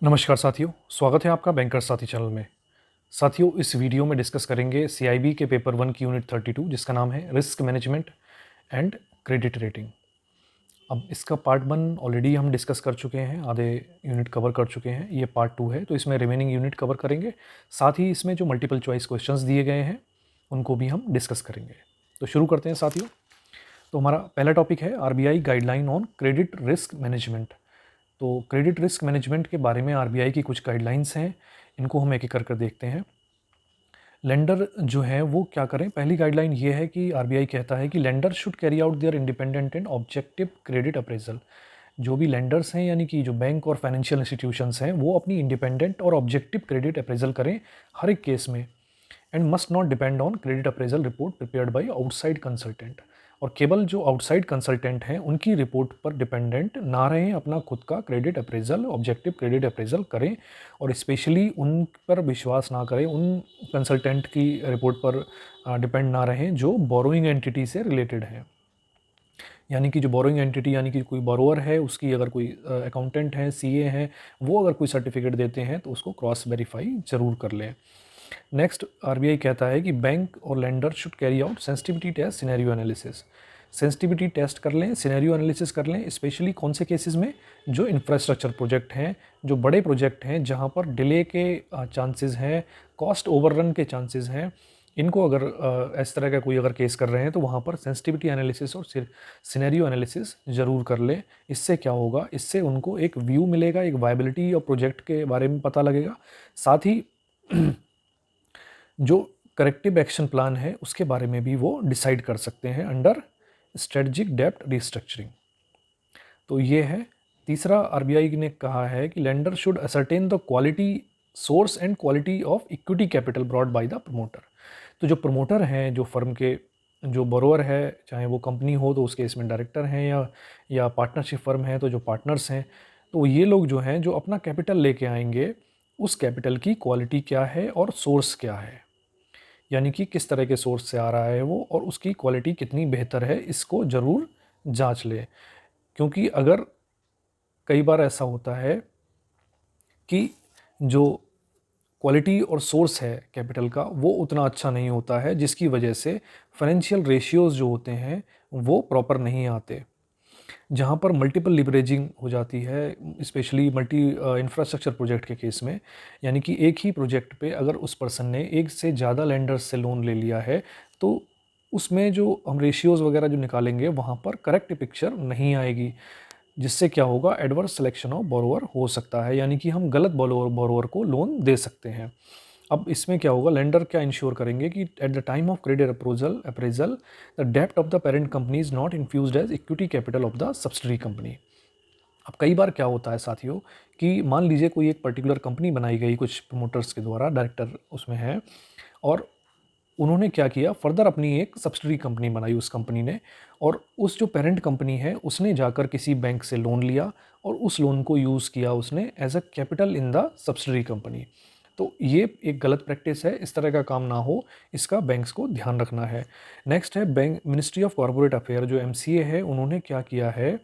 नमस्कार साथियों, स्वागत है आपका बैंकर साथी चैनल में। साथियों, इस वीडियो में डिस्कस करेंगे सीआईबी के पेपर 1 की यूनिट 32 जिसका नाम है risk management and credit rating. अब इसका पार्ट 1 ऑलरेडी हम डिस्कस कर चुके हैं, आधे यूनिट कवर कर चुके हैं। ये पार्ट 2 है, तो इसमें रिमेनिंग यूनिट कवर करेंगे। साथ ही इसमें जो मल्टीपल चॉइस क्वेश्चंस दिए गए हैं उनको भी हम डिस्कस करेंगे। तो शुरू करते हैं साथियों। तो हमारा पहला टॉपिक है RBI guideline on credit risk management. तो क्रेडिट रिस्क मैनेजमेंट के बारे में आरबीआई की कुछ गाइडलाइंस हैं, इनको हम एक एक कर देखते हैं। लेंडर जो है वो क्या करें, पहली गाइडलाइन ये है कि आरबीआई कहता है कि lender should carry out their independent and objective credit appraisal. जो भी लेंडर्स हैं यानी कि जो बैंक और फाइनेंशियल इंस्टीट्यूशंस हैं वो अपनी इंडिपेंडेंट और ऑब्जेक्टिव क्रेडिट अप्रेजल करें हर एक केस में, and must not depend on credit appraisal report prepared by outside consultant. और केवल जो आउटसाइड कंसल्टेंट हैं उनकी रिपोर्ट पर डिपेंडेंट ना रहें, अपना खुद का credit appraisal, objective credit appraisal करें। और स्पेशली उन पर विश्वास ना करें, उन कंसल्टेंट की रिपोर्ट पर डिपेंड ना रहें जो बोरोइंग एंटिटी से रिलेटेड हैं। यानी कि जो बोरोइंग एंटिटी यानी कि कोई बोरोअर है, उसकी अगर कोई अकाउंटेंट है, सीए हैं, वो अगर कोई सर्टिफिकेट देते हैं तो उसको क्रॉस वेरीफाई ज़रूर कर लें। नेक्स्ट, आरबीआई कहता है कि बैंक और lender should carry out sensitivity test, scenario analysis. Sensitivity test कर लें, सिनेरियो एनालिसिस कर लें, स्पेशली कौन से केसेस में, जो इंफ्रास्ट्रक्चर प्रोजेक्ट हैं, जो बड़े प्रोजेक्ट हैं जहां पर डिले के चांसेस हैं, कॉस्ट ओवररन के चांसेस हैं। इनको अगर इस तरह का कोई अगर केस कर रहे हैं तो वहाँ पर सेंसिटिविटी एनालिसिस और सिनेरियो एनालिसिस ज़रूर कर लें। इससे क्या होगा, इससे उनको एक व्यू मिलेगा, एक वायबिलिटी और प्रोजेक्ट के बारे में पता लगेगा। साथ ही जो करेक्टिव एक्शन प्लान है उसके बारे में भी वो डिसाइड कर सकते हैं अंडर स्ट्रेटजिक डेप्ट रिस्ट्रक्चरिंग। तो ये है। तीसरा, आरबीआई ने कहा है कि lender should ascertain the quality, source and quality of equity capital brought by the promoter. तो जो प्रमोटर हैं, जो फर्म के जो बोरोअर है, चाहे वो कंपनी हो तो उसके इसमें डायरेक्टर हैं, या पार्टनरशिप फर्म है तो जो पार्टनर्स हैं, तो ये लोग जो हैं जो अपना कैपिटल लेके आएंगे, उस कैपिटल की क्वालिटी क्या है और सोर्स क्या है, यानी कि किस तरह के सोर्स से आ रहा है वो और उसकी क्वालिटी कितनी बेहतर है, इसको ज़रूर जांच ले। क्योंकि अगर कई बार ऐसा होता है कि जो क्वालिटी और सोर्स है कैपिटल का वो उतना अच्छा नहीं होता है, जिसकी वजह से फाइनेंशियल रेशियोज़ जो होते हैं वो प्रॉपर नहीं आते, जहाँ पर मल्टीपल लिवरेजिंग हो जाती है, स्पेशली मल्टी इंफ्रास्ट्रक्चर प्रोजेक्ट के केस में। यानी कि एक ही प्रोजेक्ट पे अगर उस पर्सन ने एक से ज़्यादा लेंडर्स से लोन ले लिया है तो उसमें जो हम रेशियोज़ वगैरह जो निकालेंगे वहाँ पर करेक्ट पिक्चर नहीं आएगी, जिससे क्या होगा, एडवर्स सिलेक्शन ऑफ बोरोवर हो सकता है, यानी कि हम गलत बोरोवर को लोन दे सकते हैं। अब इसमें क्या होगा, लेंडर क्या इंश्योर करेंगे कि at the time of credit appraisal the डेप्ट of the parent company is not infused as equity capital of the subsidiary company. अब कई बार क्या होता है साथियों कि मान लीजिए कोई एक पर्टिकुलर कंपनी बनाई गई कुछ प्रमोटर्स के द्वारा, डायरेक्टर उसमें है, और उन्होंने क्या किया, फर्दर अपनी एक सब्सिडरी कंपनी बनाई उस कंपनी ने, और उस जो पेरेंट कंपनी है उसने जाकर किसी बैंक से लोन लिया और उस लोन को यूज़ किया उसने as a capital in the subsidiary company. तो ये एक गलत प्रैक्टिस है, इस तरह का काम ना हो, इसका बैंक्स को ध्यान रखना है। नेक्स्ट है bank, ministry of corporate affair जो एमसीए है, उन्होंने क्या किया है,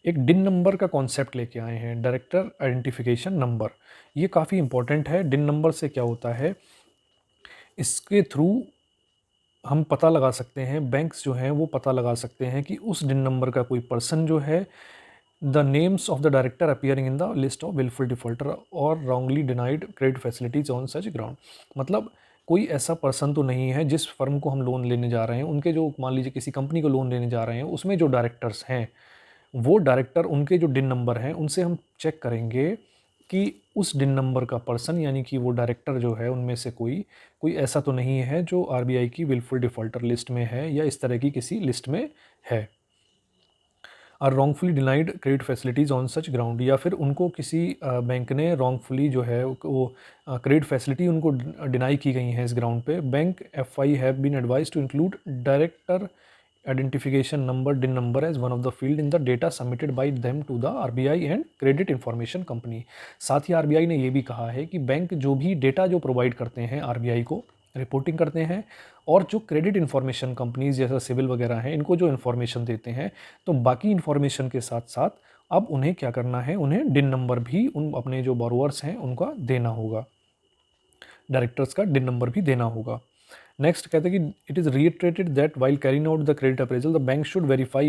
एक डिन नंबर का कॉन्सेप्ट लेके आए हैं, डायरेक्टर आइडेंटिफिकेशन नंबर। ये काफ़ी इंपॉर्टेंट है। डिन नंबर से क्या होता है, इसके थ्रू हम पता लगा सकते हैं, बैंक्स जो हैं वो पता लगा सकते हैं कि उस डिन नंबर का कोई पर्सन जो है, the names of the director appearing in the list of wilful defaulter और wrongly denied credit facilities on such ground. मतलब कोई ऐसा पर्सन तो नहीं है जिस फर्म को हम लोन लेने जा रहे हैं, उनके जो मान लीजिए किसी कंपनी को लोन लेने जा रहे हैं, उसमें जो डायरेक्टर्स हैं, वो डायरेक्टर, उनके जो डिन नंबर हैं उनसे हम चेक करेंगे कि उस डिन नंबर का पर्सन यानी कि वो डायरेक्टर जो है उनमें से कोई कोई ऐसा तो नहीं है जो आरबीआई की विलफुल डिफ़ॉल्टर लिस्ट में है या इस तरह की किसी लिस्ट में है। Are wrongfully denied credit facilities on such ground, या फिर उनको किसी बैंक ने रॉन्गफुली जो है वो क्रेडिट फैसिलिटी उनको डिनाई की गई हैं इस ग्राउंड पे, bank FI have been advise to include director identification number din number as one of the field in the data submitted by them to the RBI and Credit Information Company। साथ ही RBI ने ये भी कहा है कि bank जो भी data जो प्रोवाइड करते हैं आरबीआई को, रिपोर्टिंग करते हैं, और जो क्रेडिट इन्फॉर्मेशन कंपनीज जैसा सिविल वगैरह हैं, इनको जो इन्फॉर्मेशन देते हैं, तो बाकी इन्फॉर्मेशन के साथ साथ अब उन्हें क्या करना है, उन्हें डिन नंबर भी उन अपने जो बोरोवर्स हैं उनका देना होगा, डायरेक्टर्स का डिन नंबर भी देना होगा। नेक्स्ट कहते हैं कि it is reiterated that while carrying out the credit appraisal, the bank should verify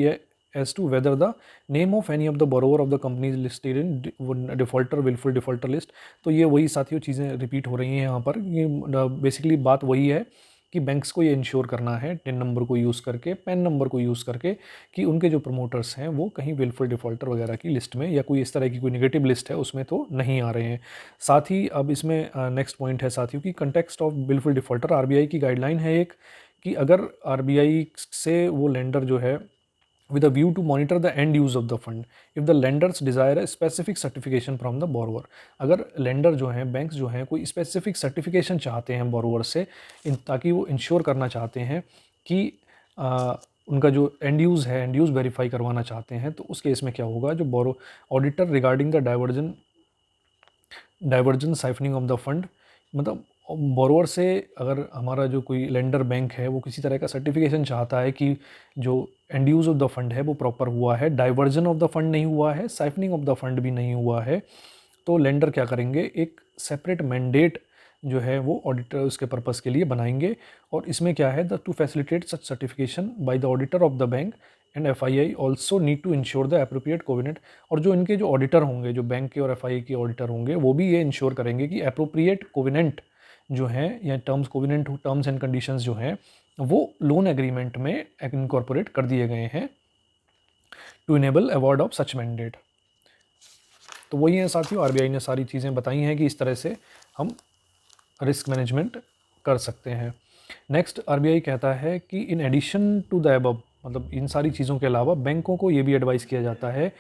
as to whether the name of any of the borrower of the company is listed in defaulter willful defaulter list। तो ये वही साथियों चीज़ें repeat हो रही हैं यहाँ पर। ये बेसिकली बात वही है कि बैंक्स को ये इंश्योर करना है टिन नंबर को यूज़ करके, पैन नंबर को यूज़ करके, कि उनके जो प्रमोटर्स हैं वो कहीं विलफुल डिफ़ॉल्टर वगैरह की लिस्ट में या कोई इस तरह की कोई नेगेटिव लिस्ट है उसमें तो नहीं आ रहे हैं। साथ ही अब इसमें नेक्स्ट पॉइंट है साथियों कि context of wilful defaulter, RBI की गाइडलाइन है एक, कि अगर आरबीआई से वो लेंडर जो है with a view to monitor the end use of the fund if the lenders desire a specific certification from the borrower। अगर लेंडर जो हैं, बैंक्स जो हैं, कोई स्पेसिफिक सर्टिफिकेशन चाहते हैं बोरोवर से ताकि वो इंश्योर करना चाहते हैं कि उनका जो एंड यूज़ है, एंड यूज़ वेरीफाई करवाना चाहते हैं, तो उस केस में क्या होगा, जो borrow auditor regarding the diversion siphoning of the fund, मतलब बोरोवर से अगर हमारा जो कोई लेंडर बैंक है वो किसी तरह का सर्टिफिकेशन चाहता है कि जो and use of the fund है वो प्रॉपर हुआ है, डाइवर्जन ऑफ द फंड नहीं हुआ है, साइफनिंग ऑफ द फंड भी नहीं हुआ है, तो लेंडर क्या करेंगे, एक सेपरेट मैंडेट जो है वो ऑडिटर उसके पर्पज़ के लिए बनाएंगे। और इसमें क्या है, the to facilitate such certification by the auditor of the bank and FII also need to ensure the appropriate covenant. और जो इनके जो ऑडिटर होंगे, जो बैंक के और एफआईआई के ऑडिटर होंगे, वो भी ये इंश्योर करेंगे कि अप्रोप्रिएट कोविनेंट जो हैं या टर्म्स एंड कंडीशंस जो हैं वो लोन एग्रीमेंट में इनकॉर्पोरेट कर दिए गए हैं to enable award of such mandate. तो वही है साथियों, आरबीआई ने सारी चीज़ें बताई हैं कि इस तरह से हम रिस्क मैनेजमेंट कर सकते हैं। नेक्स्ट आरबीआई कहता है कि in addition to the above, मतलब इन सारी चीज़ों के अलावा बैंकों को ये भी एडवाइस किया जाता है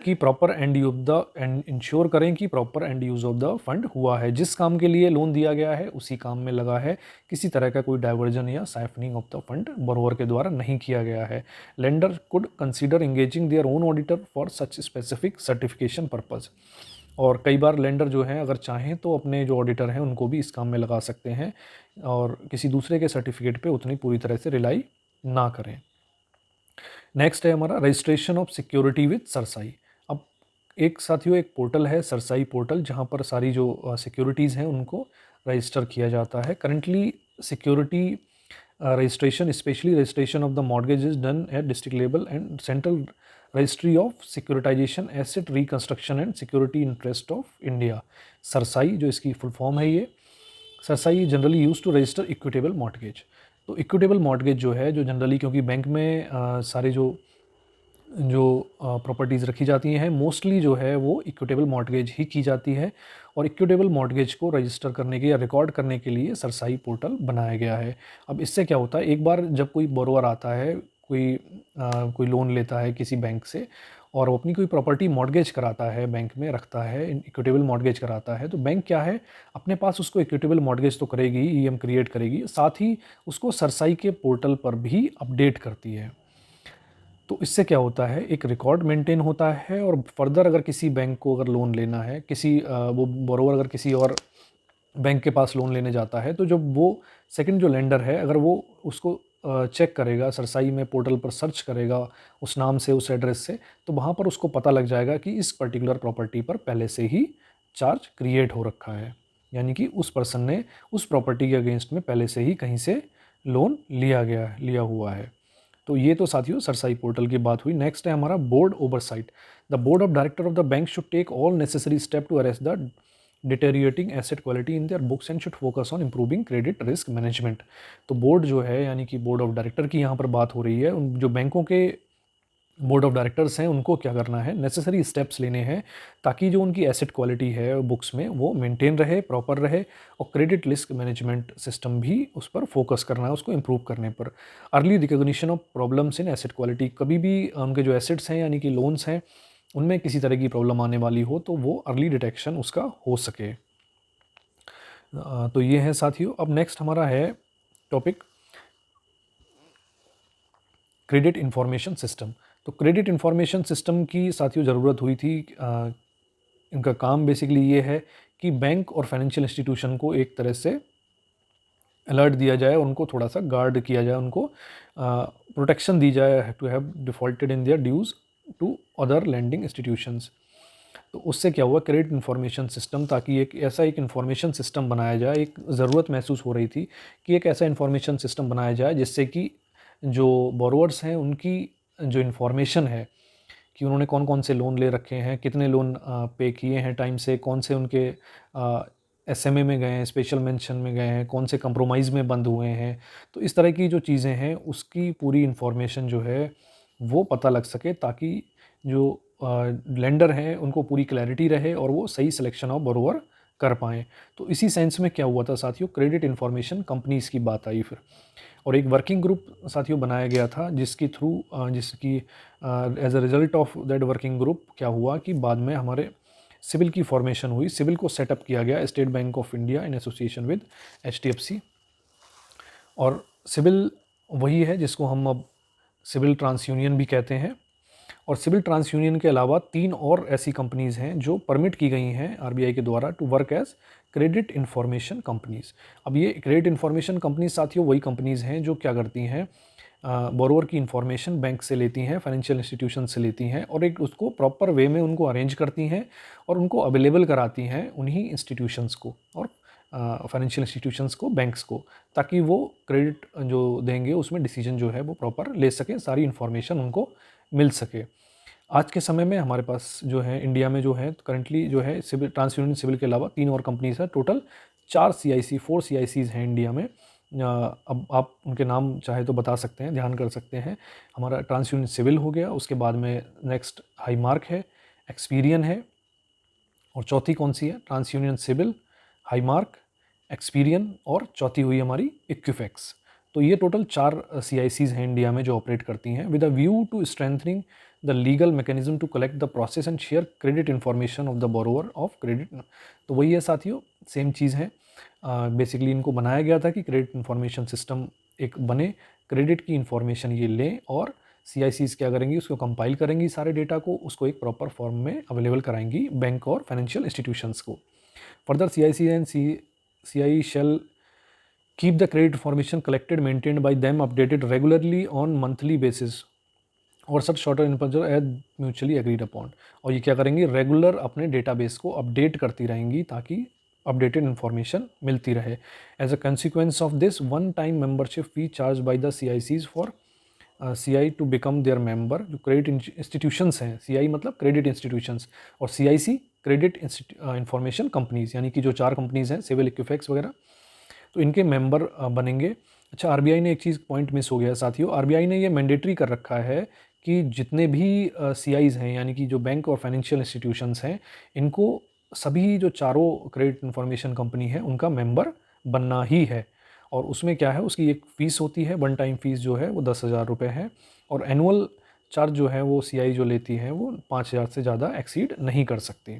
कि proper and use the end ensure करें कि proper and use of the fund हुआ है, जिस काम के लिए लोन दिया गया है उसी काम में लगा है, किसी तरह का कोई डाइवर्जन या siphoning of the fund borrower के द्वारा नहीं किया गया है। Lender could consider engaging their own auditor for such specific certification purpose. और कई बार लेंडर जो हैं अगर चाहें तो अपने जो ऑडिटर हैं उनको भी इस काम में लगा सकते हैं और किसी दूसरे के सर्टिफिकेट पे उतनी पूरी तरह से रिलाई ना करें। नेक्स्ट है हमारा registration of security with cerci. अब एक साथियों एक पोर्टल है सरसाई पोर्टल, जहाँ पर सारी जो सिक्योरिटीज़ हैं उनको रजिस्टर किया जाता है। Currently security registration, especially registration of the mortgage, is done at district level and central registry of securitization, asset reconstruction and security interest of India। CERSAI जो इसकी फुल फॉर्म है, ये CERSAI generally use to register equitable mortgage. तो equitable mortgage जो है, जो generally क्योंकि bank में सारे जो प्रॉपर्टीज़ रखी जाती हैं मोस्टली जो है वो इक्विटेबल मॉर्टगेज ही की जाती है, और इक्विटेबल मॉर्टगेज को रजिस्टर करने के या रिकॉर्ड करने के लिए सरसाई पोर्टल बनाया गया है। अब इससे क्या होता है, एक बार जब कोई बोरोवर आता है, कोई लोन लेता है किसी बैंक से और वो अपनी कोई प्रॉपर्टी मॉर्टगेज कराता है, बैंक में रखता है, इक्विटेबल मॉर्टगेज कराता है, तो बैंक क्या है अपने पास उसको इक्विटेबल मॉर्टगेज तो करेगी, ईएम क्रिएट करेगी, साथ ही उसको सरसाई के पोर्टल पर भी अपडेट करती है। तो इससे क्या होता है, एक रिकॉर्ड मेंटेन होता है और फर्दर अगर किसी बैंक को अगर लोन लेना है, किसी वो बोरोवर अगर किसी और बैंक के पास लोन लेने जाता है, तो जब वो सेकंड जो लेंडर है अगर वो उसको चेक करेगा, सरसाई में पोर्टल पर सर्च करेगा उस नाम से, उस एड्रेस से, तो वहाँ पर उसको पता लग जाएगा कि इस पर्टिकुलर प्रॉपर्टी पर पहले से ही चार्ज क्रिएट हो रखा है, यानी कि उस पर्सन ने उस प्रॉपर्टी के अगेंस्ट में पहले से ही कहीं से लोन लिया हुआ है। तो ये तो साथियों सरसाई पोर्टल की बात हुई। नेक्स्ट है हमारा board oversight. The board of director of the bank should take all necessary step to arrest the deteriorating asset quality in their books and should focus on improving credit risk management. तो board जो है यानी कि board of director की यहाँ पर बात हो रही है, उन जो बैंकों के बोर्ड ऑफ डायरेक्टर्स हैं उनको क्या करना है, नेसेसरी स्टेप्स लेने हैं ताकि जो उनकी एसेट क्वालिटी है बुक्स में वो मेंटेन रहे, प्रॉपर रहे, और क्रेडिट रिस्क मैनेजमेंट सिस्टम भी उस पर फोकस करना है, उसको इम्प्रूव करने पर। Early recognition of problems in asset quality, कभी भी उनके जो एसेट्स हैं यानी कि लोन्स हैं उनमें किसी तरह की प्रॉब्लम आने वाली हो तो वो अर्ली डिटेक्शन उसका हो सके। तो ये है साथियों। अब नेक्स्ट हमारा है टॉपिक क्रेडिट इंफॉर्मेशन सिस्टम। तो क्रेडिट इंफॉर्मेशन सिस्टम की साथियों ज़रूरत हुई थी। इनका काम बेसिकली ये है कि बैंक और फाइनेंशियल इंस्टीट्यूशन को एक तरह से अलर्ट दिया जाए, उनको थोड़ा सा गार्ड किया जाए, उनको प्रोटेक्शन दी जाए to have defaulted in their dues to other lending institutions. तो उससे क्या हुआ, क्रेडिट इन्फॉर्मेशन सिस्टम, ताकि एक ऐसा एक इन्फॉर्मेशन सिस्टम बनाया जाए, एक ज़रूरत महसूस हो रही थी कि एक ऐसा इन्फॉर्मेशन सिस्टम बनाया जाए जिससे कि जो बोरोवर्स हैं उनकी जो इन्फॉर्मेशन है कि उन्होंने कौन कौन से लोन ले रखे हैं, कितने लोन पे किए हैं टाइम से, कौन से उनके एसएमए में गए हैं, स्पेशल मेंशन में गए हैं, कौन से कंप्रोमाइज़ में बंद हुए हैं। तो इस तरह की जो चीज़ें हैं उसकी पूरी इन्फॉर्मेशन जो है वो पता लग सके, ताकि जो लेंडर हैं उनको पूरी क्लैरिटी रहे और वो सही सिलेक्शन ऑफ बोरोवर कर पाएँ। तो इसी सेंस में क्या हुआ था साथियों, क्रेडिट इन्फॉर्मेशन कंपनीज़ की बात आई फिर, और एक वर्किंग ग्रुप साथियों बनाया गया था जिसकी थ्रू जिसकी as a result of that working group क्या हुआ कि बाद में हमारे सिविल की फॉर्मेशन हुई। सिविल को सेटअप किया गया state bank of India in association with HDFC, और सिविल वही है जिसको हम अब सिविल ट्रांस यूनियन भी कहते हैं। और सिविल ट्रांस यूनियन के अलावा 3 और ऐसी कंपनीज़ हैं जो परमिट की गई हैं RBI के द्वारा to work as credit information companies. अब ये क्रेडिट इन्फॉर्मेशन कंपनीज साथियों वही कंपनीज़ हैं जो क्या करती हैं, बोरोवर की इन्फॉर्मेशन बैंक से लेती हैं, फाइनेंशियल इंस्टीट्यूशन से लेती हैं, और एक उसको प्रॉपर वे में उनको अरेंज करती हैं और उनको अवेलेबल कराती हैं उन्हीं इंस्टीट्यूशंस को और फाइनेंशियल इंस्टीट्यूशंस को, बैंक्स को, ताकि वो क्रेडिट जो देंगे उसमें डिसीजन जो है वो प्रॉपर ले सकें, सारी इन्फॉर्मेशन उनको मिल सके। आज के समय में हमारे पास जो है इंडिया में जो है करंटली जो है सिविल ट्रांस यूनियन सिविल के अलावा 3 और कंपनीज है, टोटल 4 CICs हैं इंडिया में। अब आप उनके नाम चाहे तो बता सकते हैं, ध्यान कर सकते हैं। हमारा ट्रांस यूनियन सिविल हो गया, उसके बाद में नेक्स्ट हाईमार्क है, एक्सपीरियन है, और चौथी कौन सी है, TransUnion CIBIL, Highmark, Experian, और चौथी हुई हमारी इक्विफेक्स। तो ये टोटल 4 CICs हैं इंडिया में जो ऑपरेट करती हैं with a view to strengthening the legal mechanism to collect the process and share credit information of the borrower of credit. तो वही है साथियों, सेम चीज़ है। बेसिकली इनको बनाया गया था कि क्रेडिट इन्फॉर्मेशन सिस्टम एक बने, क्रेडिट की इन्फॉर्मेशन ये लें, और CICs क्या करेंगी, उसको कंपाइल करेंगी सारे डेटा को, उसको एक प्रॉपर फॉर्म में अवेलेबल कराएंगी बैंक और फाइनेंशियल इंस्टीट्यूशंस को। Further CIC and CI shall keep the credit information collected maintained by them updated regularly on monthly basis और such shorter information as mutually agreed upon. और ये क्या करेंगी, regular अपने database को update करती रहेंगी ताकि अपडेटेड इन्फॉर्मेशन मिलती रहे। As a consequence of this, one time membership fee charge by the CICs for CI to become their member. जो क्रेडिट इंस्टीट्यूशंस हैं, CI मतलब क्रेडिट इंस्टीट्यूशंस, और CIC क्रेडिट इंफॉर्मेशन कंपनीज, यानी कि जो 4 कंपनीज हैं सिविल, इक्विफेक्स वगैरह, तो इनके मेंबर बनेंगे। अच्छा, RBI ने एक चीज़ पॉइंट मिस हो गया साथियों, RBI ने ये मैंडेटरी कर रखा है कि जितने भी CIs हैं, यानी कि जो बैंक और फाइनेंशियल इंस्टीट्यूशंस हैं, इनको सभी जो चारों क्रेडिट इन्फॉर्मेशन कंपनी है उनका मेंबर बनना ही है। और उसमें क्या है, उसकी एक फ़ीस होती है, वन टाइम फ़ीस जो है वो 10,000 रुपये है, और एनुअल चार्ज जो है वो CI जो लेती है वो 5,000 से ज़्यादा एक्सीड नहीं कर सकती।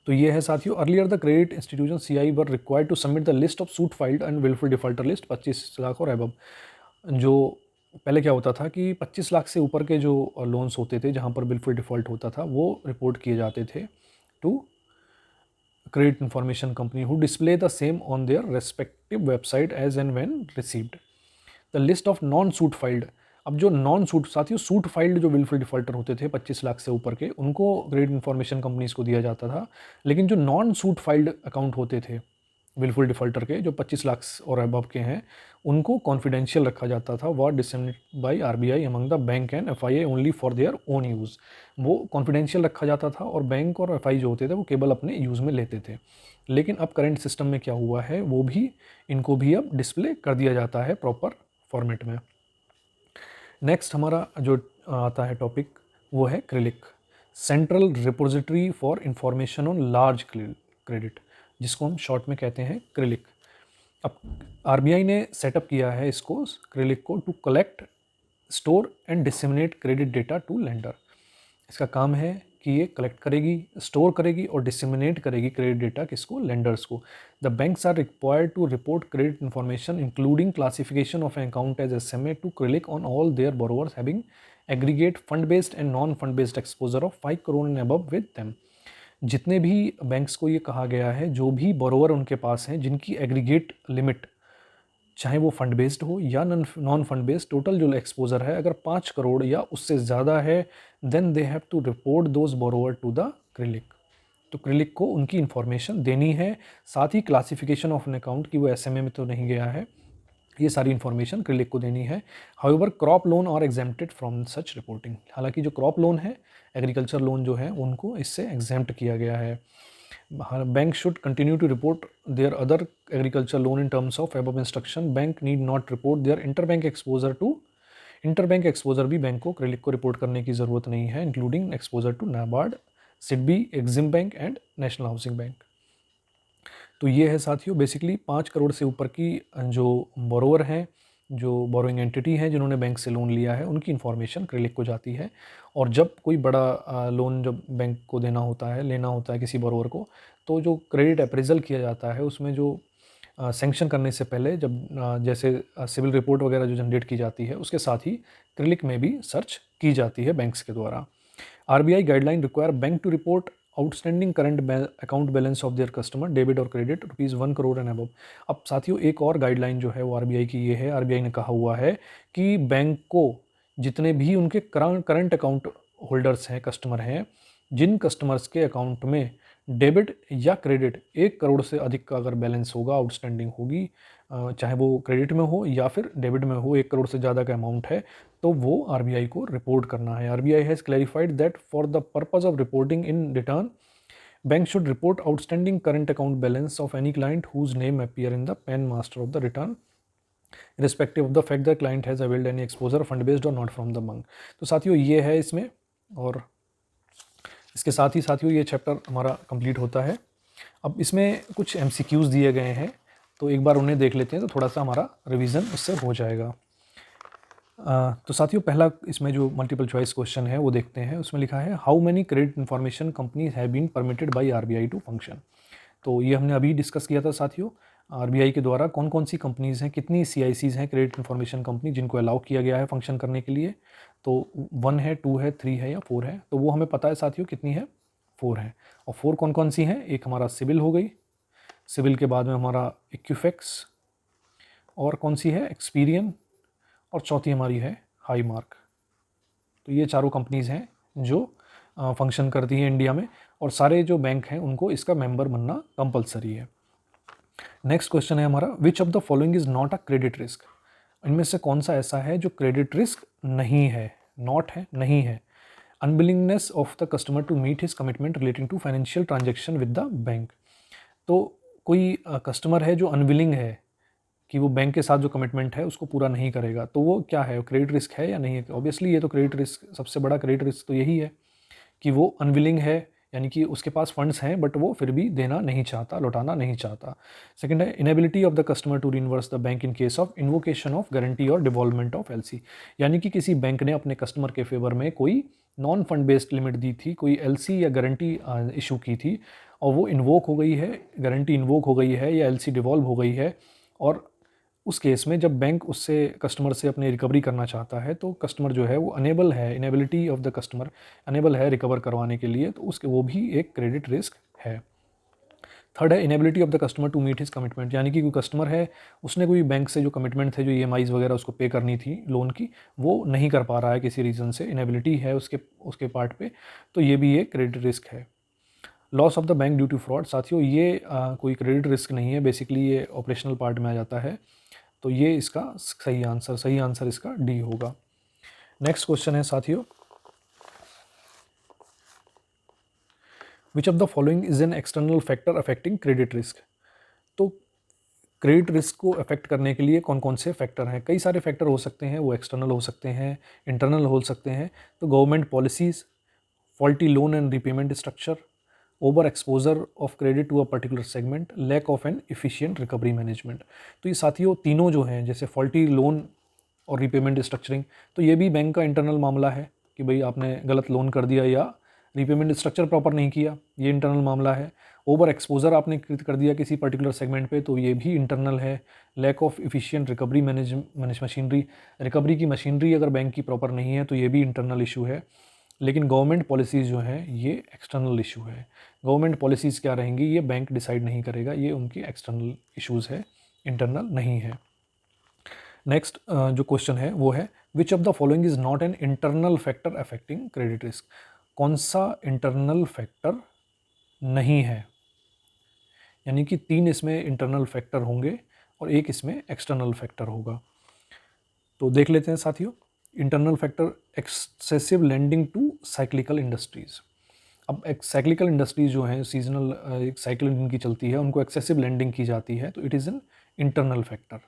तो ये है साथियों, earlier the credit institution CI were required to submit the list of suit filed and wilful defaulter list 25 lakh और अबव। जो पहले क्या होता था कि 25 लाख से ऊपर के जो लोन्स होते थे जहाँ पर बिल्कुल डिफ़ॉल्ट होता था वो रिपोर्ट किए जाते थे to credit information company who display the same on their respective website as and when received. The list of non suit filed, अब जो नॉन सूट साथियों, सूट फाइल्ड जो विलफुल डिफॉल्टर होते थे 25 लाख से ऊपर के, उनको क्रेडिट इन्फॉर्मेशन कंपनीज को दिया जाता था। लेकिन जो नॉन सूट फाइल्ड अकाउंट होते थे विलफुल डिफॉल्टर के, जो 25 लाख और अबव के हैं, उनको कॉन्फिडेंशियल रखा जाता था, were disseminated by RBI among the bank and FIA only for their own use. वो कॉन्फिडेंशियल रखा जाता था और बैंक और FI जो होते थे वो केवल अपने यूज़ में लेते थे। लेकिन अब करंट सिस्टम में क्या हुआ है, वो भी इनको भी अब डिस्प्ले कर दिया जाता है प्रॉपर फॉर्मेट में। नेक्स्ट हमारा जो आता है टॉपिक वो है क्रिलिक, central repository for information on large credit, जिसको हम शॉर्ट में कहते हैं क्रिलिक। अब RBI ने सेटअप किया है इसको, क्रिलिक को, to collect, store and disseminate credit data to lender. इसका काम है कि ये कलेक्ट करेगी, स्टोर करेगी और डिसेमिनेट करेगी क्रेडिट डेटा किसको, लेंडर्स को। The banks are required to report credit information including classification of account as SMA to क्रिलिक on all their borrowers having aggregate fund based and non fund based exposure of 5 crore and above with them. जितने भी banks को ये कहा गया है, जो भी बोरोवर उनके पास हैं जिनकी एग्रीगेट लिमिट चाहे वो फंड बेस्ड हो या नॉन फंड बेस्ड, टोटल जो एक्सपोजर है अगर 5 करोड़ या उससे ज़्यादा है, then they have to report those borrower to the क्रिलिक। तो क्रिलिक को उनकी इन्फॉर्मेशन देनी है, साथ ही क्लासिफिकेशन ऑफ एन अकाउंट की वो एसएमए में तो नहीं गया है, ये सारी इन्फॉर्मेशन क्रिलिक को देनी है। However crop loan are exempted from such reporting. हालांकि जो क्रॉप लोन है, एग्रीकल्चर लोन जो है, उनको इससे एग्जेम्प्ट किया गया है। Bank should continue to report their other agriculture loan in terms of above instruction. Bank need not report their interbank exposure to interbank exposure भी बैंक को क्रेडिट को रिपोर्ट करने की ज़रूरत नहीं है, including exposure to NABARD, SIDBI, EXIM bank and National Housing Bank. तो ये है साथियों बेसिकली 5 करोड़ से ऊपर की जो बोरोवर हैं, जो बोरोइंग एंटिटी हैं जिन्होंने बैंक से लोन लिया है, उनकी इन्फॉर्मेशन क्रेडिट को जाती है। और जब कोई बड़ा लोन जब बैंक को देना होता है, लेना होता है किसी बोरोवर को, तो जो क्रेडिट अप्रेजल किया जाता है उसमें जो सैंक्शन करने से पहले जब जैसे सिविल रिपोर्ट वगैरह जो जनरेट की जाती है, उसके साथ ही क्रिलिक में भी सर्च की जाती है बैंक्स के द्वारा। RBI guideline require bank to report outstanding current account balance of their customer, debit और क्रेडिट, ₹1 करोड़ एंड अबव। अब साथियों एक और गाइडलाइन जो है वो RBI की ये है, RBI ने कहा हुआ है कि बैंक को जितने भी उनके करंट अकाउंट होल्डर्स हैं, कस्टमर हैं, जिन कस्टमर्स के अकाउंट में डेबिट या क्रेडिट 1 करोड़ से अधिक का अगर बैलेंस होगा, आउटस्टैंडिंग होगी, चाहे वो क्रेडिट में हो या फिर डेबिट में हो, 1 करोड़ से ज़्यादा का अमाउंट है, तो वो RBI को रिपोर्ट करना है। RBI has clarified that for the purpose of reporting in return, bank should report outstanding current account balance of any client whose name appear in the pen master of the return, respective of the fact the client has availed any exposure fund based और not from the bank. तो साथियों ये है इसमें, और इसके साथ ही साथियों ये चैप्टर हमारा कंप्लीट होता है। अब इसमें कुछ MCQs दिए गए हैं, तो एक बार उन्हें देख लेते हैं तो थोड़ा सा हमारा रिवीजन उससे हो जाएगा। तो साथियों पहला इसमें जो मल्टीपल चॉइस क्वेश्चन है वो देखते हैं। उसमें लिखा है how many credit information companies have been permitted by RBI to function. तो ये हमने अभी डिस्कस किया था साथियों, RBI के द्वारा कौन कौन सी कंपनीज़ हैं, कितनी CICs हैं क्रेडिट इन्फॉर्मेशन कंपनी जिनको अलाउ किया गया है फंक्शन करने के लिए। तो 1 है, 2 है, 3 है या 4 है, तो वो हमें पता है साथियों कितनी है, 4 है। और 4 कौन कौन सी हैं, एक हमारा सिविल हो गई, सिविल के बाद में हमारा इक्विफेक्स, और कौन सी है, एक्सपीरियन, और चौथी हमारी है हाई मार्क। तो ये चारों कंपनीज़ हैं जो फंक्शन करती हैं इंडिया में, और सारे जो बैंक हैं उनको इसका मेंबर बनना कंपलसरी है। नेक्स्ट क्वेश्चन है हमारा, which of the following is not a credit risk. इनमें से कौन सा ऐसा है जो क्रेडिट रिस्क नहीं है, नॉट है, नहीं है। Unwillingness of the customer to meet his commitment relating to financial transaction with the bank. तो कोई कस्टमर है जो अनविलिंग है कि वो बैंक के साथ जो कमिटमेंट है उसको पूरा नहीं करेगा, तो वो क्या है, क्रेडिट रिस्क है या नहीं है। ऑब्वियसली ये तो क्रेडिट रिस्क, सबसे बड़ा क्रेडिट रिस्क तो यही है कि वो अनविलिंग है, यानी कि उसके पास फंड्स हैं बट वो फिर भी देना नहीं चाहता, लौटाना नहीं चाहता। सेकंड है inability of the customer to reimburse the bank in case of invocation of guarantee और डिवॉल्वमेंट ऑफ LC। यानी कि किसी बैंक ने अपने कस्टमर के फेवर में कोई नॉन फंड बेस्ड लिमिट दी थी, कोई LC या गारंटी इशू की थी, और वो इन्वोक हो गई है, गारंटी इन्वोक हो गई है या LC डिवॉल्व हो गई है, और उस केस में जब बैंक उससे कस्टमर से अपनी रिकवरी करना चाहता है तो कस्टमर जो है वो अनेबल है, inability of the customer unable है रिकवर करवाने के लिए, तो उसके वो भी एक क्रेडिट रिस्क है। थर्ड है inability of the customer to meet his commitment, यानी कि कोई कस्टमर है, उसने कोई बैंक से जो कमिटमेंट थे, जो EMIs वगैरह उसको पे करनी थी लोन की, वो नहीं कर पा रहा है किसी रीज़न से, इनेबिलिटी है उसके पार्ट पे, तो ये भी एक क्रेडिट रिस्क है। Loss of the bank due to fraud, साथियों ये कोई क्रेडिट रिस्क नहीं है, बेसिकली ये ऑपरेशनल पार्ट में आ जाता है, तो ये इसका सही आंसर इसका डी होगा। नेक्स्ट क्वेश्चन है साथियों, which of the following is an external factor affecting credit risk. तो क्रेडिट रिस्क को अफेक्ट करने के लिए कौन कौन से फैक्टर हैं, कई सारे फैक्टर हो सकते हैं, वो एक्सटर्नल हो सकते हैं, इंटरनल हो सकते हैं। तो government policies, faulty loan and repayment structure, over exposure of credit to a particular segment, lack of an efficient recovery management. तो ये साथियों तीनों जो हैं, जैसे फॉल्टी लोन और रीपेमेंट स्ट्रक्चरिंग, तो ये भी बैंक का इंटरनल मामला है कि भाई आपने गलत लोन कर दिया या रीपेमेंट स्ट्रक्चर प्रॉपर नहीं किया, ये इंटरनल मामला है। ओवर एक्सपोजर आपने कर दिया किसी पर्टिकुलर सेगमेंट पे, तो ये भी इंटरनल है। Lack of efficient recovery manage machinery, recovery की मशीनरी अगर बैंक की प्रॉपर नहीं है तो ये भी इंटरनल इशू है। लेकिन गवर्नमेंट पॉलिसीज़ जो हैं ये एक्सटर्नल इशू है। गवर्नमेंट पॉलिसीज़ क्या रहेंगी ये बैंक डिसाइड नहीं करेगा, ये उनकी एक्सटर्नल इश्यूज़ है, इंटरनल नहीं है। नेक्स्ट जो क्वेश्चन है वो है which of the following is not an internal factor affecting credit risk. कौन सा इंटरनल फैक्टर नहीं है, यानी कि 3 इसमें इंटरनल फैक्टर होंगे और एक इसमें एक्सटर्नल फैक्टर होगा। तो देख लेते हैं साथियों। Internal factor excessive lending to cyclical industries. अब एक साइक्लिकल इंडस्ट्रीज जो हैं सीजनल एक साइकिल इनकी चलती है, उनको एक्सेसिव लेंडिंग की जाती है, तो it is an internal factor.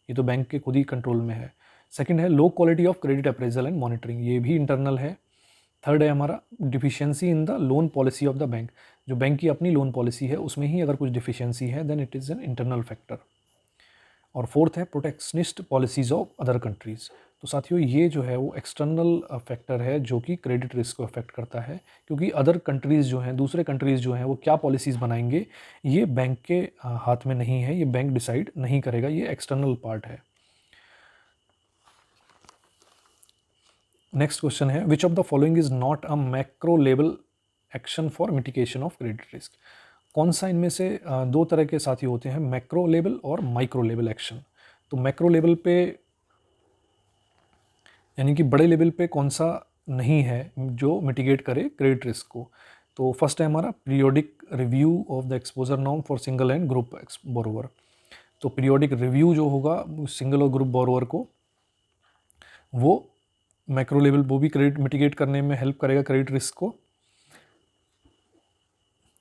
ये तो बैंक के खुद ही कंट्रोल में है। सेकंड है low quality of credit appraisal and monitoring, ये भी इंटरनल है। थर्ड है हमारा deficiency in the loan policy of the bank, जो बैंक की अपनी लोन पॉलिसी है उसमें ही अगर कुछ डिफिशियंसी है then it is an internal factor. और फोर्थ है protectionist policies of other countries. तो साथियों ये जो है वो एक्सटर्नल फैक्टर है जो कि क्रेडिट रिस्क को अफेक्ट करता है, क्योंकि अदर कंट्रीज़ जो हैं, दूसरे कंट्रीज़ जो हैं वो क्या पॉलिसीज़ बनाएंगे ये बैंक के हाथ में नहीं है, ये बैंक डिसाइड नहीं करेगा, ये एक्सटर्नल पार्ट है। नेक्स्ट क्वेश्चन है which of the following is not a macro level action for mitigation of credit risk. कौन सा इनमें से दो तरह के साथी होते हैं, मैक्रो लेवल और माइक्रो लेवल एक्शन। तो मैक्रो लेवल पे यानी कि बड़े लेवल पे कौन सा नहीं है जो मिटिगेट करे क्रेडिट रिस्क को। तो फर्स्ट है हमारा periodic review of the exposure norm for single and group borrower. तो पीरियोडिक रिव्यू जो होगा सिंगल और ग्रुप बोरोवर को, वो मैक्रो लेवल वो भी क्रेडिट मिटिगेट करने में हेल्प करेगा क्रेडिट रिस्क को,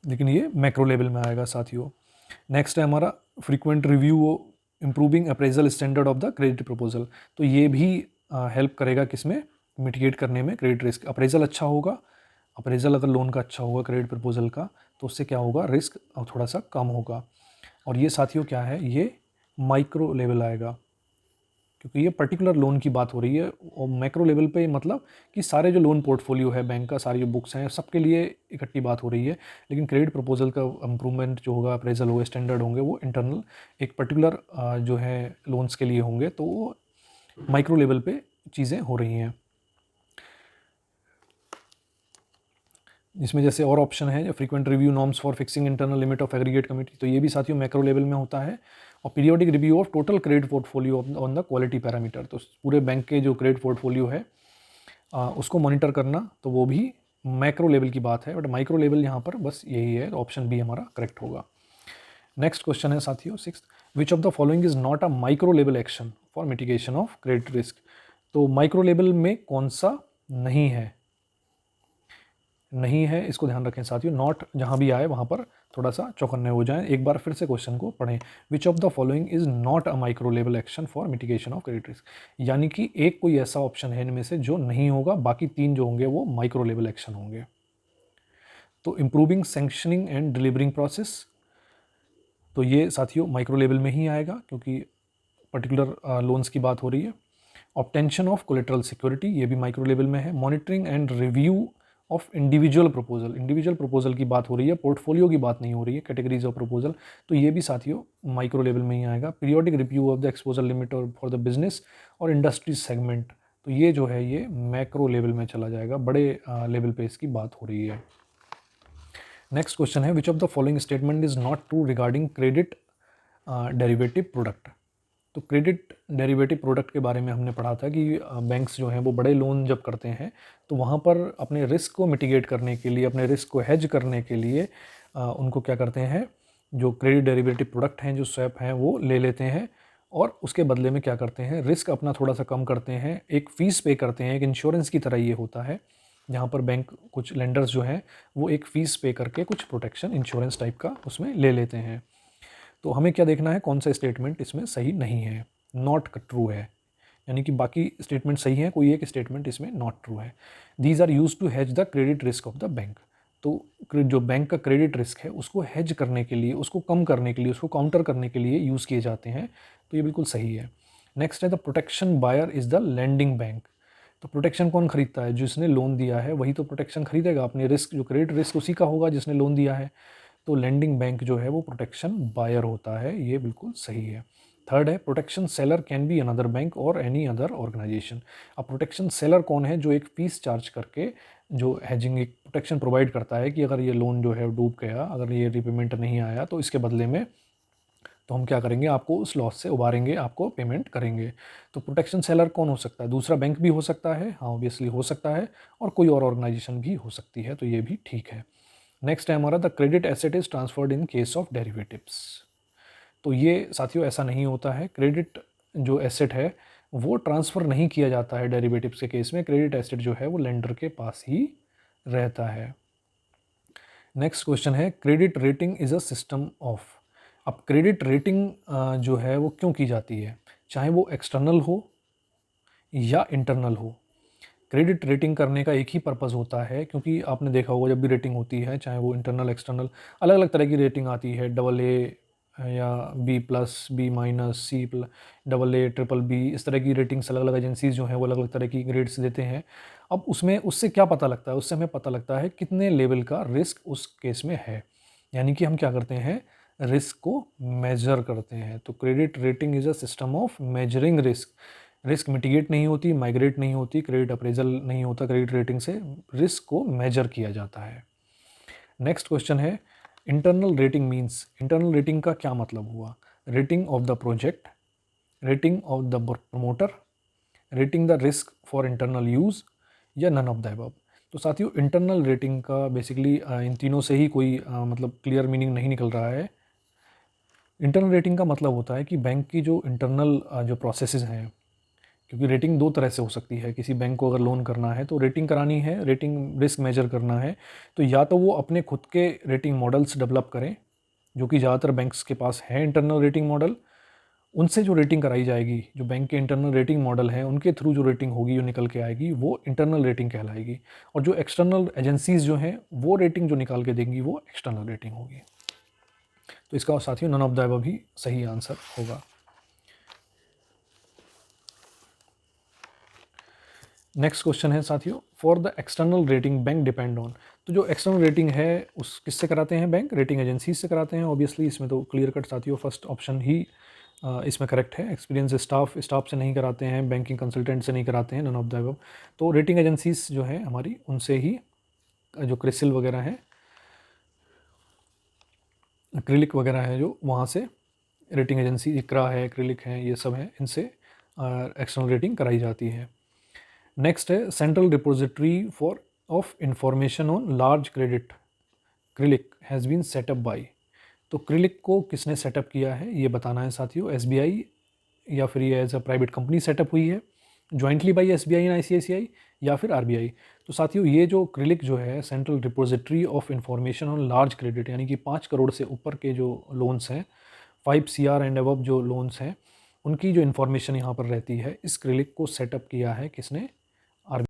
लेकिन ये मैक्रो लेवल में आएगा साथियों। नेक्स्ट है हमारा frequent review improving appraisal standard of the credit proposal. तो ये भी हेल्प करेगा किसमें, मिटिगेट करने में क्रेडिट रिस्क। अप्रेजल अच्छा होगा, अप्रेजल अगर लोन का अच्छा होगा क्रेडिट प्रपोजल का, तो उससे क्या होगा, रिस्क थोड़ा सा कम होगा। और ये साथियों क्या है, ये माइक्रो लेवल आएगा, क्योंकि ये पर्टिकुलर लोन की बात हो रही है। और मैक्रो लेवल पे मतलब कि सारे जो लोन पोर्टफोलियो है बैंक का, सारी जो बुक्स हैं सबके लिए इकट्ठी बात हो रही है। लेकिन क्रेडिट प्रपोजल का इम्प्रूवमेंट जो होगा, अप्रेजल होगा, स्टैंडर्ड होंगे, वो इंटरनल एक पर्टिकुलर जो है लोन्स के लिए होंगे, तो वो माइक्रो लेवल पे चीज़ें हो रही हैं। इसमें जैसे और ऑप्शन है frequent review norms for fixing internal limit of aggregate committee, तो ये भी साथियों मैक्रो लेवल में होता है। और periodic review of total credit portfolio on the quality parameter, तो पूरे बैंक के जो क्रेडिट पोर्टफोलियो है उसको मॉनिटर करना, तो वो भी मैक्रो लेवल की बात है। बट माइक्रो लेवल यहाँ पर बस यही है, ऑप्शन बी हमारा करेक्ट होगा। नेक्स्ट क्वेश्चन है साथियों sixth, which of the following is not a micro level action for mitigation of credit risk. तो माइक्रो लेवल में कौन सा नहीं है, नहीं है इसको ध्यान रखें साथियों। नॉट जहाँ भी आए वहाँ पर थोड़ा सा चौकन्ने हो जाएं। एक बार फिर से क्वेश्चन को पढ़ें, which of the following is not a micro level action for mitigation of credit risk, यानी कि एक कोई ऐसा ऑप्शन है इनमें से जो नहीं होगा, बाकी 3 जो होंगे वो माइक्रो लेवल एक्शन होंगे। तो improving sanctioning and delivering process, तो ये साथियों माइक्रो लेवल में ही आएगा, क्योंकि पर्टिकुलर लोन्स की बात हो रही है। ऑब्टेंशन ऑफ कोलेटरल सिक्योरिटी, ये भी माइक्रो लेवल में है। Monitoring and review of individual proposal, individual proposal की बात हो रही है, पोर्टफोलियो की बात नहीं हो रही है, कैटेगरीज ऑफ प्रपोजल, तो ये भी साथियों माइक्रो लेवल में ही आएगा। Periodic review of the exposure limit और फॉर द बिजनेस और इंडस्ट्री सेगमेंट, तो ये जो है ये मैक्रो लेवल में चला जाएगा, बड़े लेवल पे इसकी बात हो रही है। नेक्स्ट क्वेश्चन है which of the following statement is not true regarding credit derivative product. तो क्रेडिट डेरिवेटिव प्रोडक्ट के बारे में हमने पढ़ा था कि बैंक्स जो हैं वो बड़े लोन जब करते हैं तो वहाँ पर अपने रिस्क को मिटिगेट करने के लिए, अपने रिस्क को हेज करने के लिए उनको क्या करते हैं, जो क्रेडिट डेरिवेटिव प्रोडक्ट हैं, जो स्वैप हैं, वो ले लेते हैं और उसके बदले में क्या करते हैं, रिस्क अपना थोड़ा सा कम करते हैं, एक फ़ीस पे करते हैं, एक इंश्योरेंस की तरह ये होता है, जहाँ पर बैंक कुछ लेंडर्स जो हैं वो एक फ़ीस पे करके कुछ प्रोटेक्शन इंश्योरेंस टाइप का उसमें ले लेते हैं। तो हमें क्या देखना है, कौन सा स्टेटमेंट इसमें सही नहीं है, नॉट ट्रू है, यानी कि बाकी स्टेटमेंट सही है, कोई एक स्टेटमेंट इसमें नॉट ट्रू है। These are use to hedge the credit risk of the bank. तो जो बैंक का क्रेडिट रिस्क है उसको हैज करने के लिए, उसको कम करने के लिए, उसको काउंटर करने के लिए यूज़ किए जाते हैं, तो ये बिल्कुल सही है। नेक्स्ट है the protection buyer is the lending bank. तो प्रोटेक्शन कौन खरीदता है, जिसने लोन दिया है वही तो प्रोटेक्शन खरीदेगा, अपने रिस्क जो क्रेडिट रिस्क उसी का होगा जिसने लोन दिया है। तो लेंडिंग बैंक जो है वो प्रोटेक्शन बायर होता है, ये बिल्कुल सही है। थर्ड है protection seller can be another bank और एनी अदर ऑर्गेनाइजेशन। अब प्रोटेक्शन सेलर कौन है, जो एक फीस चार्ज करके जो हैजिंग एक प्रोटेक्शन प्रोवाइड करता है कि अगर ये लोन जो है डूब गया, अगर ये रिपेमेंट नहीं आया तो इसके बदले में तो हम क्या करेंगे, आपको उस लॉस से उबारेंगे, आपको पेमेंट करेंगे। तो प्रोटेक्शन सेलर कौन हो सकता है? दूसरा बैंक भी हो सकता है, हाँ ऑब्वियसली हो सकता है, और कोई और ऑर्गेनाइजेशन भी हो सकती है, तो ये भी ठीक है। नेक्स्ट है हमारा the credit asset is transferred in case of derivatives. तो ये साथियों ऐसा नहीं होता है, क्रेडिट जो एसेट है वो ट्रांसफ़र नहीं किया जाता है डेरिवेटिव्स के केस में, क्रेडिट एसेट जो है वो लेंडर के पास ही रहता है। नेक्स्ट क्वेश्चन है credit rating is a system of. अब क्रेडिट रेटिंग जो है वो क्यों की जाती है, चाहे वो एक्सटर्नल हो या इंटरनल हो। क्रेडिट रेटिंग करने का एक ही पर्पज़ होता है, क्योंकि आपने देखा होगा जब भी रेटिंग होती है, चाहे वो इंटरनल एक्सटर्नल, अलग अलग तरह की रेटिंग आती है, डबल ए या B plus, B minus, C plus, double A, triple B, इस तरह की रेटिंग्स अलग अलग एजेंसीज जो हैं वो अलग अलग तरह की ग्रेड्स देते हैं। अब उसमें उससे क्या पता लगता है, उससे हमें पता लगता है कितने लेवल का रिस्क उस केस में है, यानी कि हम क्या करते हैं, रिस्क को मेजर करते हैं। तो credit rating is a system of measuring risk. Risk mitigate नहीं होती, माइग्रेट नहीं होती, क्रेडिट अप्रेजल नहीं होता, क्रेडिट रेटिंग से रिस्क को मेजर किया जाता है। नेक्स्ट क्वेश्चन है internal rating means. Internal rating का क्या मतलब हुआ? Rating of the project, rating of the promoter, rating the risk for internal use, या नन ऑफ द अबव। तो साथियों इंटरनल रेटिंग का बेसिकली इन तीनों से ही कोई मतलब क्लियर मीनिंग नहीं निकल रहा है। इंटरनल रेटिंग का मतलब होता है कि बैंक की जो इंटरनल जो प्रोसेसेस हैं, क्योंकि रेटिंग दो तरह से हो सकती है। किसी बैंक को अगर लोन करना है तो रेटिंग करानी है, रेटिंग रिस्क मेजर करना है, तो या तो वो अपने खुद के रेटिंग मॉडल्स डेवलप करें, जो कि ज़्यादातर बैंक्स के पास है इंटरनल रेटिंग मॉडल। उनसे जो रेटिंग कराई जाएगी, जो बैंक के इंटरनल रेटिंग मॉडल हैं उनके थ्रू जो रेटिंग होगी, जो निकल के आएगी, वो इंटरनल रेटिंग कहलाएगी। और जो एक्सटर्नल एजेंसीज जो हैं वो रेटिंग जो निकाल के देंगी वो एक्सटर्नल रेटिंग होगी। तो इसका साथियों नन ऑफ द अबव भी सही आंसर होगा। नेक्स्ट क्वेश्चन है साथियों for the external rating bank depend on. तो जो एक्सटर्नल रेटिंग है उस किससे कराते हैं बैंक? रेटिंग एजेंसीज से कराते हैं ऑब्वियसली। इसमें तो क्लियर कट साथियों फर्स्ट ऑप्शन ही इसमें करेक्ट है। एक्सपीरियंस स्टाफ से नहीं कराते हैं, बैंकिंग कंसल्टेंट से नहीं कराते हैं, नन ऑफ द अबव। तो रेटिंग एजेंसीज जो है हमारी उनसे ही, जो क्रिसिल वगैरह है, एक्रिलिक वगैरह है, जो वहाँ से रेटिंग एजेंसी, इक्रा है, एक्रिलिक है, ये सब है, इनसे एक्सटर्नल रेटिंग कराई जाती है। नेक्स्ट है central repository for of information on large credit, क्रिलिक हैज़ बीन सेटअप बाई। तो क्रिलिक को किसने सेटअप किया है ये बताना है साथियों। एसबीआई, या फिर ये as a private company setup हुई है jointly by SBI and ICICI, या फिर आरबीआई। तो साथियों ये जो क्रिलिक जो है central repository of information on large credit, यानी कि 5 करोड़ से ऊपर के जो लोन्स हैं, 5 CR एंड अबव जो लोन्स हैं, उनकी जो इन्फॉर्मेशन यहाँ पर रहती है, इस क्रिलिक को सेटअप किया है किसने?